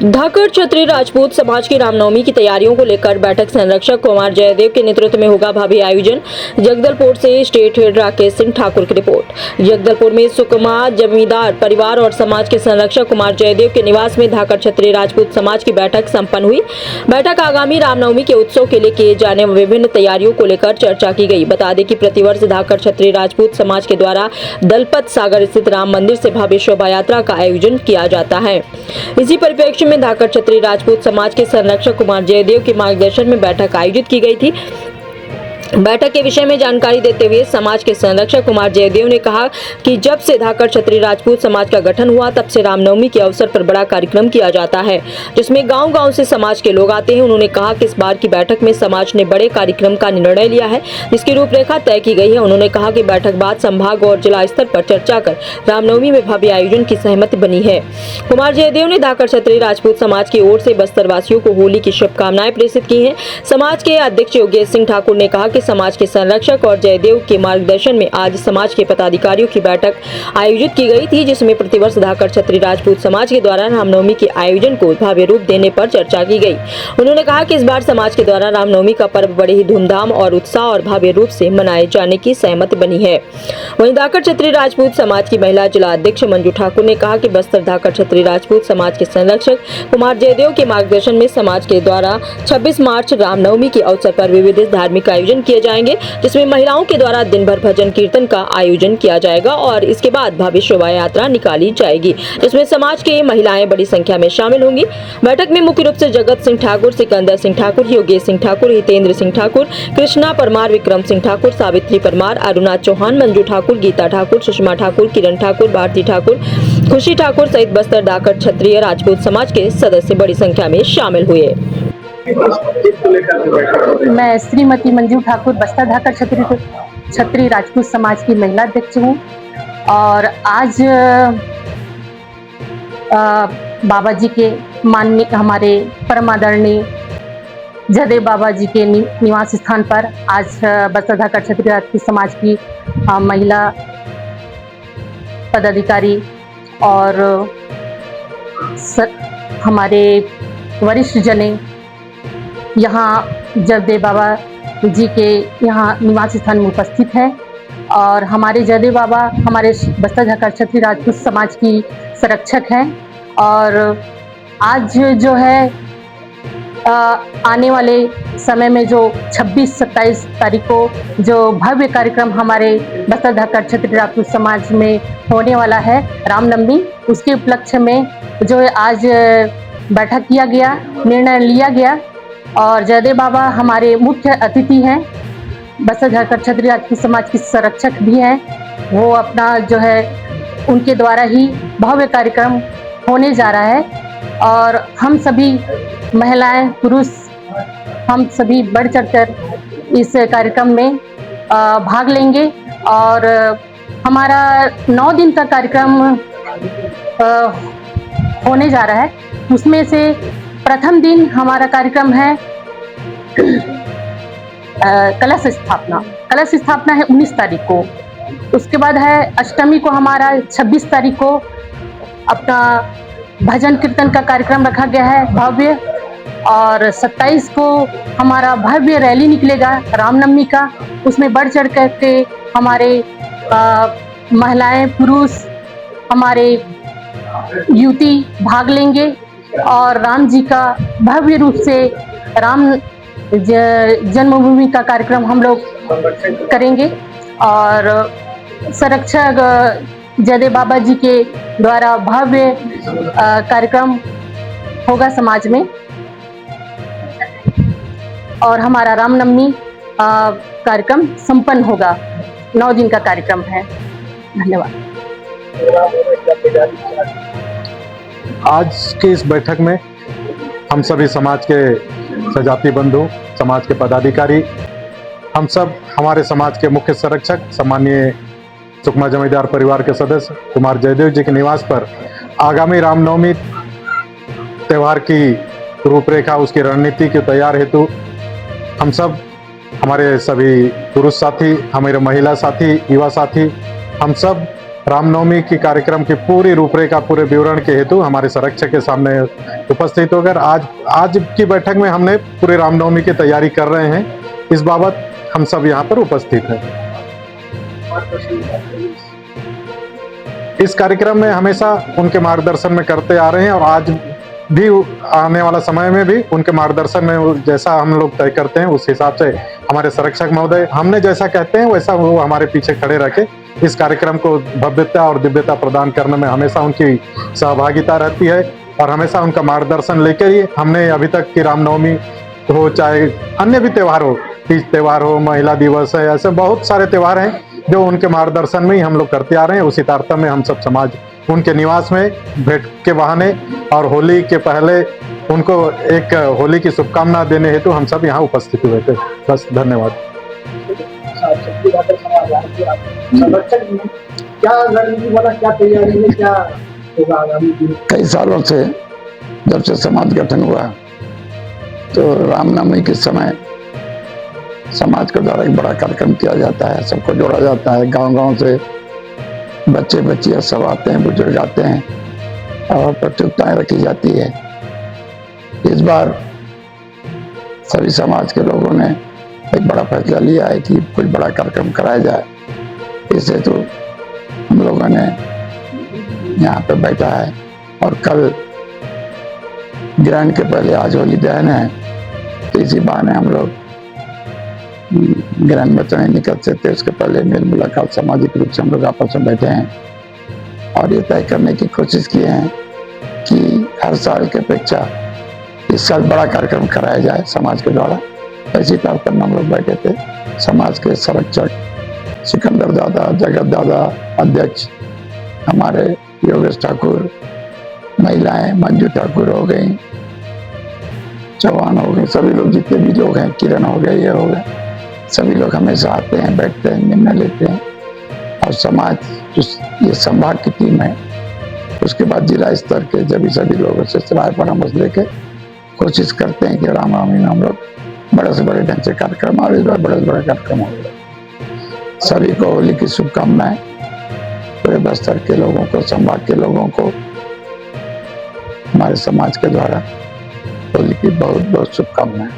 धाकड़ क्षत्रिय राजपूत समाज की रामनवमी की तैयारियों को लेकर बैठक संरक्षक कुमार जयदेव के नेतृत्व में होगा भव्य आयोजन। जगदलपुर से स्टेट हेड राकेश सिंह ठाकुर की रिपोर्ट। जगदलपुर में सुकमा जमींदार परिवार और समाज के संरक्षक कुमार जयदेव के निवास में धाकड़ क्षत्रिय राजपूत समाज की बैठक संपन्न हुई। बैठक आगामी रामनवमी के उत्सव के लिए किए जाने विभिन्न तैयारियों को लेकर चर्चा की गई। बता दें कि प्रतिवर्ष धाकड़ क्षत्रिय राजपूत समाज के द्वारा दलपत सागर स्थित राम मंदिर से भव्य शोभा यात्रा का आयोजन किया जाता है। इसी परिप्रेक्ष्य में धाकड़ क्षत्रिय राजपूत समाज के संरक्षक कुमार जयदेव के मार्गदर्शन में बैठक आयोजित की गई थी। बैठक के विषय में जानकारी देते हुए समाज के संरक्षक कुमार जयदेव ने कहा कि जब से धाकड़ क्षत्रिय राजपूत समाज का गठन हुआ तब से रामनवमी के अवसर पर बड़ा कार्यक्रम किया जाता है, जिसमें गांव-गांव से समाज के लोग आते हैं। उन्होंने कहा कि इस बार की बैठक में समाज ने बड़े कार्यक्रम का निर्णय लिया है, जिसकी रूपरेखा तय की गई है। उन्होंने कहा कि बैठक बाद संभाग और जिला स्तर पर चर्चा कर रामनवमी में भव्य आयोजन की सहमति बनी है। कुमार जयदेव ने धाकड़ क्षत्रिय राजपूत समाज की ओर से बस्तर वासियों को होली की शुभकामनाएं प्रेषित की हैं। समाज के अध्यक्ष योगेश सिंह ठाकुर ने कहा कि समाज के संरक्षक और जयदेव के मार्गदर्शन में आज समाज के पदाधिकारियों की बैठक आयोजित की गई थी, जिसमें प्रतिवर्ष धाकड़ क्षत्रिय राजपूत समाज के द्वारा रामनवमी के आयोजन को भव्य रूप देने पर चर्चा की गई। उन्होंने कहा कि इस बार समाज के द्वारा रामनवमी का पर्व बड़े ही धूमधाम और उत्साह और भव्य रूप से मनाए जाने की सहमति बनी है। वहीं धाकड़ क्षत्रिय राजपूत समाज की महिला जिला अध्यक्ष मंजू ठाकुर ने कहा कि बस्तर धाकड़ क्षत्रिय राजपूत समाज के संरक्षक कुमार जयदेव के मार्गदर्शन में समाज के द्वारा 26 मार्च रामनवमी के अवसर पर विविध धार्मिक आयोजन किए जाएंगे, जिसमें महिलाओं के द्वारा दिन भर भजन कीर्तन का आयोजन किया जाएगा और इसके बाद भव्य शोभा यात्रा निकाली जाएगी, जिसमें समाज की महिलाएं बड़ी संख्या में शामिल होंगी। बैठक में मुख्य रूप से जगत सिंह ठाकुर, सिकंदर सिंह ठाकुर, योगेश सिंह ठाकुर, हितेंद्र सिंह ठाकुर, कृष्णा परमार, विक्रम सिंह ठाकुर, सावित्री परमार, अरुणा चौहान, मंजू ठाकुर, गीता ठाकुर, सुषमा ठाकुर, किरण ठाकुर, भारती ठाकुर, खुशी ठाकुर सहित बस्तर धाकड़ क्षत्रिय राजपूत समाज के सदस्य बड़ी संख्या में शामिल हुए। मैं श्रीमती मंजू ठाकुर बस्तर धाकड़ क्षत्रिय राजपूत समाज की महिला अध्यक्ष हूँ और आज बाबा जी के माननीय हमारे परम आदरणीय जयदेव बाबा जी के निवास स्थान पर आज बस्तर धाकड़ क्षत्रिय राजपूत समाज की महिला पदाधिकारी और हमारे वरिष्ठ जने यहाँ जयदेव बाबा जी के यहाँ निवास स्थान में उपस्थित है और हमारे जयदेव बाबा हमारे बस्तर धाकड़ क्षत्रिय राजपूत समाज की संरक्षक हैं और आज जो है आने वाले समय में जो 26-27 तारीख को जो भव्य कार्यक्रम हमारे बस्तर धाकड़ क्षत्रिय राजपूत समाज में होने वाला है रामनवमी, उसके उपलक्ष्य में जो है आज बैठक किया गया, निर्णय लिया गया और जयदेव बाबा हमारे मुख्य अतिथि हैं। बस्तर धाकड़ क्षत्रिय राजपूत समाज की संरक्षक भी हैं। वो अपना जो है उनके द्वारा ही भव्य कार्यक्रम होने जा रहा है और हम सभी महिलाएं पुरुष हम सभी बढ़ चढ़कर इस कार्यक्रम में भाग लेंगे और हमारा 9 दिन का कार्यक्रम होने जा रहा है। उसमें से प्रथम दिन हमारा कार्यक्रम है कलश स्थापना। कलश स्थापना है 19 तारीख को। उसके बाद है अष्टमी को हमारा 26 तारीख को अपना भजन कीर्तन का कार्यक्रम रखा गया है भव्य और 27 को हमारा भव्य रैली निकलेगा रामनवमी का। उसमें बढ़ चढ़ करके हमारे महिलाएं पुरुष हमारे युवती भाग लेंगे और राम जी का भव्य रूप से राम जन्मभूमि का कार्यक्रम हम लोग करेंगे और संरक्षक जयदेव बाबा जी के द्वारा भव्य कार्यक्रम होगा समाज में और हमारा रामनवमी कार्यक्रम संपन्न होगा। 9 दिन का कार्यक्रम है। धन्यवाद। आज की इस बैठक में हम सभी समाज के सजाती बंधु, समाज के पदाधिकारी, हम सब हमारे समाज के मुख्य संरक्षक सम्मानीय सुकमा जमींदार परिवार के सदस्य कुमार जयदेव जी के निवास पर आगामी रामनवमी त्यौहार की रूपरेखा, उसकी रणनीति के तैयार हेतु हम सब, हमारे सभी पुरुष साथी, हमारे महिला साथी, युवा साथी, हम सब रामनवमी की कार्यक्रम की पूरी रूपरेखा पूरे विवरण के हेतु हमारे संरक्षक के सामने उपस्थित होकर आज की बैठक में हमने पूरे रामनवमी की तैयारी कर रहे हैं। इस बाबत हम सब यहाँ पर उपस्थित हैं। इस कार्यक्रम में हमेशा उनके मार्गदर्शन में करते आ रहे हैं और आज भी आने वाला समय में भी उनके मार्गदर्शन में जैसा हम लोग तय करते हैं उस हिसाब से हमारे संरक्षक महोदय हमने जैसा कहते हैं वैसा वो हमारे पीछे खड़े रह के इस कार्यक्रम को भव्यता और दिव्यता प्रदान करने में हमेशा उनकी सहभागिता रहती है और हमेशा उनका मार्गदर्शन लेकर ही हमने अभी तक की रामनवमी हो चाहे अन्य भी त्यौहार हो, तीज त्यौहार हो, महिला दिवस है, ऐसे बहुत सारे त्यौहार हैं जो उनके मार्गदर्शन में ही हम लोग करते आ रहे हैं। उसी तारतम्य में हम सब समाज उनके निवास में भेंट के बहाने और होली के पहले उनको एक होली की शुभकामना देने हेतु हम सब यहाँ उपस्थित हुए थे। बस धन्यवाद। क्या रणनीति वाला, क्या तैयारी है, क्या होगा आगामी दिन? कई सालों से जब से समाज गठन हुआ तो रामनवमी के समय समाज के द्वारा एक बड़ा कार्यक्रम किया जाता है, सबको जोड़ा जाता है। गांव-गांव से बच्चे बच्चियां सब आते हैं, बुजुर्ग आते हैं और प्रतियोगिताएं रखी जाती है। इस बार सभी समाज के लोगों ने एक बड़ा फैसला लिया है कि कुछ बड़ा कार्यक्रम कराया जाए। इससे तो हम लोगों ने यहाँ पे बैठा है और कल ग्रहण के पहले आज होली दहन है, तो इसी बहाने हम लोग ग्रहण में तो नहीं निकल सकते, उसके पहले मेल मुलाकात सामाजिक रूप से हम लोग आपस में बैठे हैं और ये तय करने की कोशिश किए हैं कि हर साल की अपेक्षा इस साल बड़ा कार्यक्रम कराया जाए समाज के द्वारा। ऐसी तारतम्य हम लोग बैठे थे। समाज के संरक्षक सिकंदर दादा, जगत दादा, अध्यक्ष हमारे योगेश ठाकुर, महिलाएं मंजू ठाकुर हो गई, चौहान हो गए, सभी लोग जितने भी लोग हैं, किरण हो गए, ये हो गए, सभी लोग हमेशा आते हैं, बैठते हैं, निर्णय लेते हैं और समाज ये संभाग की टीम है, उसके बाद जिला स्तर के जब सभी लोगों से सलाह परामर्श लेके कोशिश करते हैं कि रामनवमी में हम लोग बड़े से बड़े ढंग से कार्यक्रम और इस बार बड़े से बड़े कार्यक्रम हो गए। सभी को होली की शुभकामनाएं, पूरे बस्तर के लोगों को, संभाग के लोगों को हमारे समाज के द्वारा होली की बहुत बहुत शुभकामनाएं।